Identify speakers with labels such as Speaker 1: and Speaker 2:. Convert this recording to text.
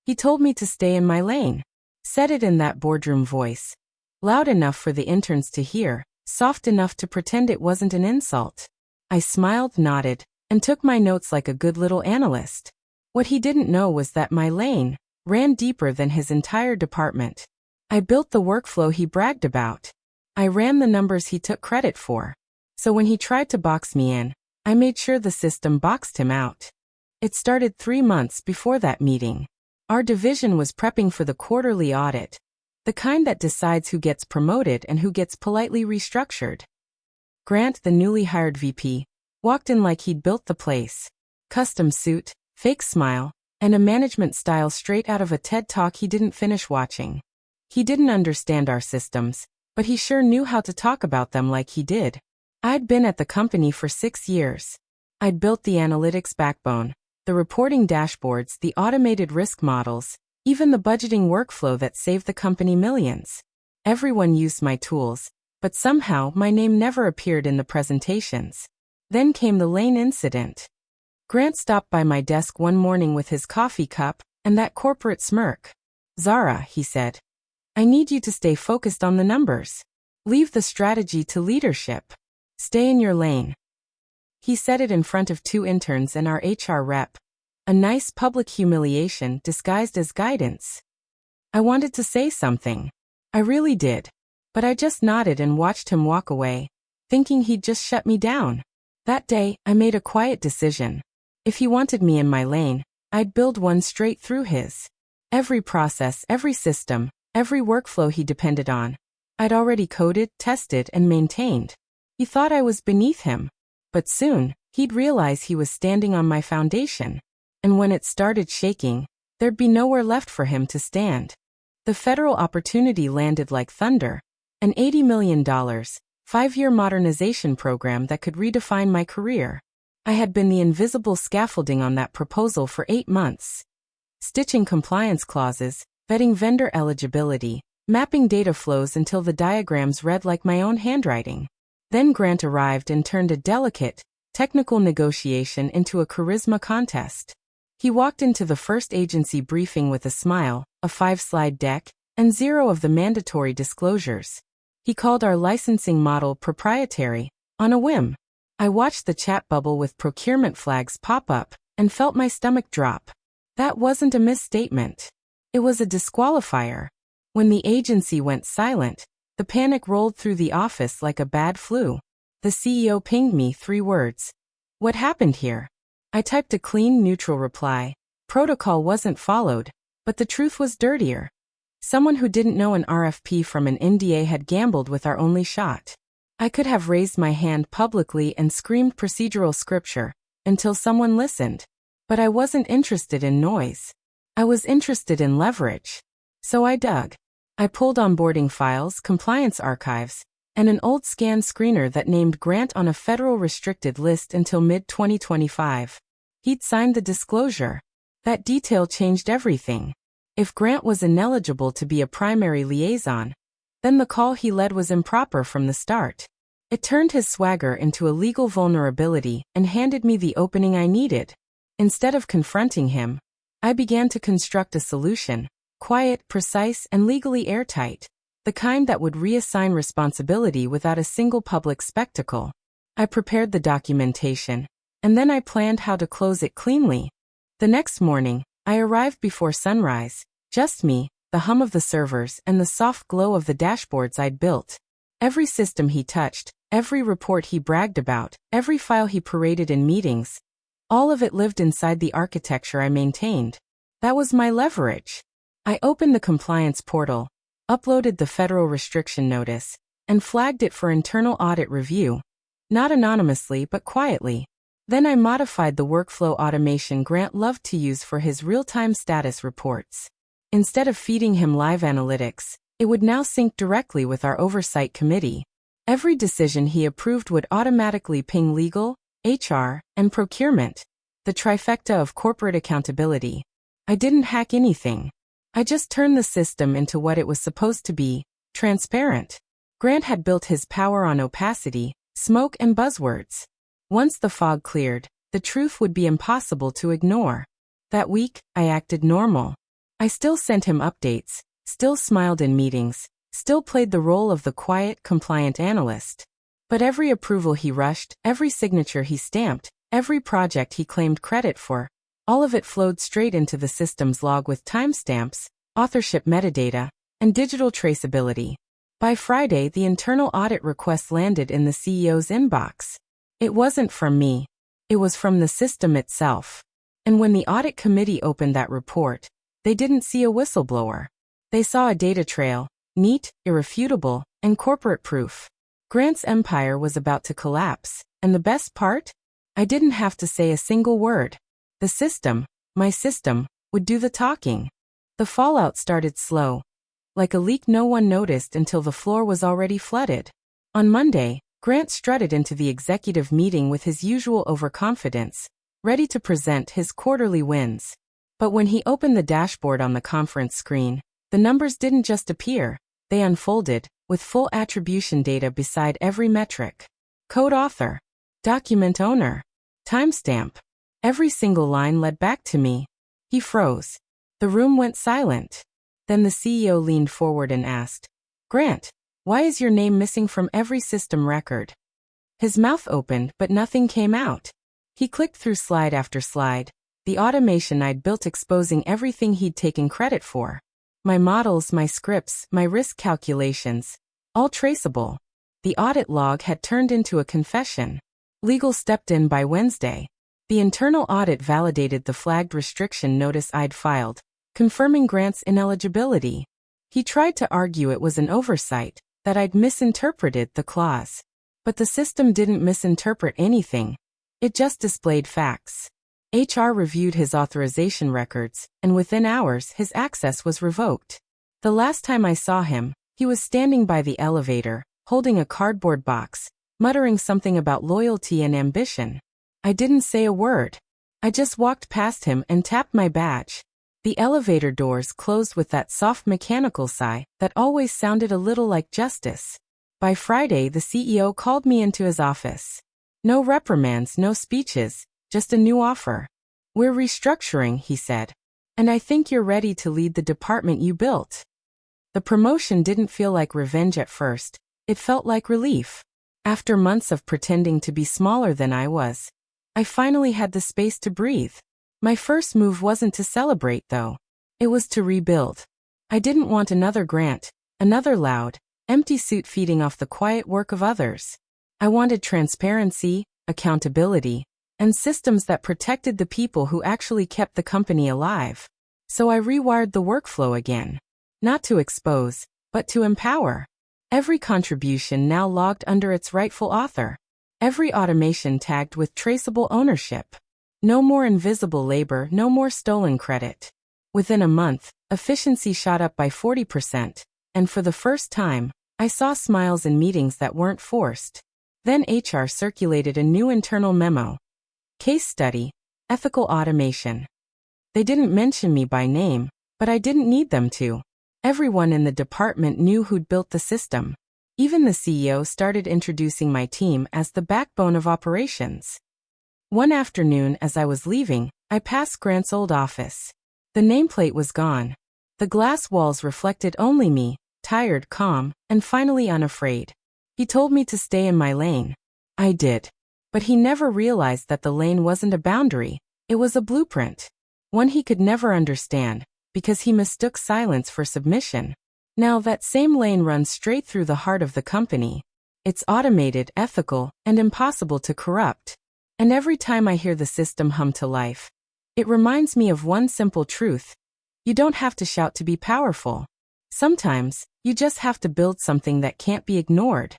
Speaker 1: He told me to stay in my lane. Said it in that boardroom voice. Loud enough for the interns to hear, soft enough to pretend it wasn't an insult. I smiled, nodded, and took my notes like a good little analyst. What he didn't know was that my lane ran deeper than his entire department. I built the workflow he bragged about. I ran the numbers he took credit for. So when he tried to box me in, I made sure the system boxed him out. It started 3 months before that meeting. Our division was prepping for the quarterly audit, the kind that decides who gets promoted and who gets politely restructured. Grant, the newly hired VP, walked in like he'd built the place. Custom suit, fake smile, and a management style straight out of a TED Talk he didn't finish watching. He didn't understand our systems, but he sure knew how to talk about them like he did. I'd been at the company for 6 years. I'd built the analytics backbone, the reporting dashboards, the automated risk models, even the budgeting workflow that saved the company millions. Everyone used my tools, but somehow my name never appeared in the presentations. Then came the lane incident. Grant stopped by my desk one morning with his coffee cup and that corporate smirk. "Zara," he said, "I need you to stay focused on the numbers. Leave the strategy to leadership. Stay in your lane." He said it in front of 2 interns and our HR rep. A nice public humiliation disguised as guidance. I wanted to say something. I really did. But I just nodded and watched him walk away, thinking he'd just shut me down. That day, I made a quiet decision. If he wanted me in my lane, I'd build one straight through his. Every process, every system, every workflow he depended on, I'd already coded, tested, and maintained. He thought I was beneath him. But soon, he'd realize he was standing on my foundation. And when it started shaking, there'd be nowhere left for him to stand. The federal opportunity landed like thunder. An $80 million, 5-year modernization program that could redefine my career. I had been the invisible scaffolding on that proposal for 8 months. Stitching compliance clauses, vetting vendor eligibility, mapping data flows until the diagrams read like my own handwriting. Then Grant arrived and turned a delicate, technical negotiation into a charisma contest. He walked into the first agency briefing with a smile, a 5-slide deck, and 0 of the mandatory disclosures. He called our licensing model proprietary, on a whim. I watched the chat bubble with procurement flags pop up, and felt my stomach drop. That wasn't a misstatement. It was a disqualifier. When the agency went silent, the panic rolled through the office like a bad flu. The CEO pinged me 3 words. "What happened here?" I typed a clean, neutral reply. Protocol wasn't followed, but the truth was dirtier. Someone who didn't know an RFP from an NDA had gambled with our only shot. I could have raised my hand publicly and screamed procedural scripture, until someone listened. But I wasn't interested in noise. I was interested in leverage. So I dug. I pulled onboarding files, compliance archives, and an old scan screener that named Grant on a federal restricted list until mid-2025. He'd signed the disclosure. That detail changed everything. If Grant was ineligible to be a primary liaison, then the call he led was improper from the start. It turned his swagger into a legal vulnerability and handed me the opening I needed. Instead of confronting him, I began to construct a solution, quiet, precise, and legally airtight, the kind that would reassign responsibility without a single public spectacle. I prepared the documentation, and then I planned how to close it cleanly. The next morning, I arrived before sunrise, just me, the hum of the servers, and the soft glow of the dashboards I'd built. Every system he touched, every report he bragged about, every file he paraded in meetings, all of it lived inside the architecture I maintained. That was my leverage. I opened the compliance portal, uploaded the federal restriction notice, and flagged it for internal audit review. Not anonymously but quietly. Then I modified the workflow automation Grant loved to use for his real-time status reports. Instead of feeding him live analytics, it would now sync directly with our oversight committee. Every decision he approved would automatically ping legal, HR, and procurement, the trifecta of corporate accountability. I didn't hack anything. I just turned the system into what it was supposed to be, transparent. Grant had built his power on opacity, smoke, and buzzwords. Once the fog cleared, the truth would be impossible to ignore. That week, I acted normal. I still sent him updates, still smiled in meetings, still played the role of the quiet, compliant analyst. But every approval he rushed, every signature he stamped, every project he claimed credit for, all of it flowed straight into the system's log with timestamps, authorship metadata, and digital traceability. By Friday, the internal audit request landed in the CEO's inbox. It wasn't from me. It was from the system itself. And when the audit committee opened that report, they didn't see a whistleblower. They saw a data trail, neat, irrefutable, and corporate proof. Grant's empire was about to collapse, and the best part? I didn't have to say a single word. The system, my system, would do the talking. The fallout started slow. Like a leak no one noticed until the floor was already flooded. On Monday, Grant strutted into the executive meeting with his usual overconfidence, ready to present his quarterly wins. But when he opened the dashboard on the conference screen, the numbers didn't just appear, they unfolded, with full attribution data beside every metric. Code author, document owner, timestamp. Every single line led back to me. He froze. The room went silent. Then the CEO leaned forward and asked, "Grant, why is your name missing from every system record?" His mouth opened, but nothing came out. He clicked through slide after slide, the automation I'd built exposing everything he'd taken credit for. My models, my scripts, my risk calculations, all traceable. The audit log had turned into a confession. Legal stepped in by Wednesday. The internal audit validated the flagged restriction notice I'd filed, confirming Grant's ineligibility. He tried to argue it was an oversight, that I'd misinterpreted the clause. But the system didn't misinterpret anything. It just displayed facts. HR reviewed his authorization records, and within hours his access was revoked. The last time I saw him, he was standing by the elevator, holding a cardboard box, muttering something about loyalty and ambition. I didn't say a word. I just walked past him and tapped my badge. The elevator doors closed with that soft mechanical sigh that always sounded a little like justice. By Friday, the CEO called me into his office. No reprimands, no speeches, just a new offer. "We're restructuring," he said. "And I think you're ready to lead the department you built." The promotion didn't feel like revenge at first. It felt like relief. After months of pretending to be smaller than I was, I finally had the space to breathe. My first move wasn't to celebrate, though. It was to rebuild. I didn't want another Grant, another loud, empty suit feeding off the quiet work of others. I wanted transparency, accountability, and systems that protected the people who actually kept the company alive. So I rewired the workflow again. Not to expose, but to empower. Every contribution now logged under its rightful author. Every automation tagged with traceable ownership. No more invisible labor, no more stolen credit. Within a month, efficiency shot up by 40%, and for the first time, I saw smiles in meetings that weren't forced. Then HR circulated a new internal memo. Case study, ethical automation. They didn't mention me by name, but I didn't need them to. Everyone in the department knew who'd built the system. Even the CEO started introducing my team as the backbone of operations. One afternoon as I was leaving, I passed Grant's old office. The nameplate was gone. The glass walls reflected only me, tired, calm, and finally unafraid. He told me to stay in my lane. I did. But he never realized that the lane wasn't a boundary, it was a blueprint. One he could never understand, because he mistook silence for submission. Now that same lane runs straight through the heart of the company. It's automated, ethical, and impossible to corrupt. And every time I hear the system hum to life, it reminds me of one simple truth. You don't have to shout to be powerful. Sometimes, you just have to build something that can't be ignored.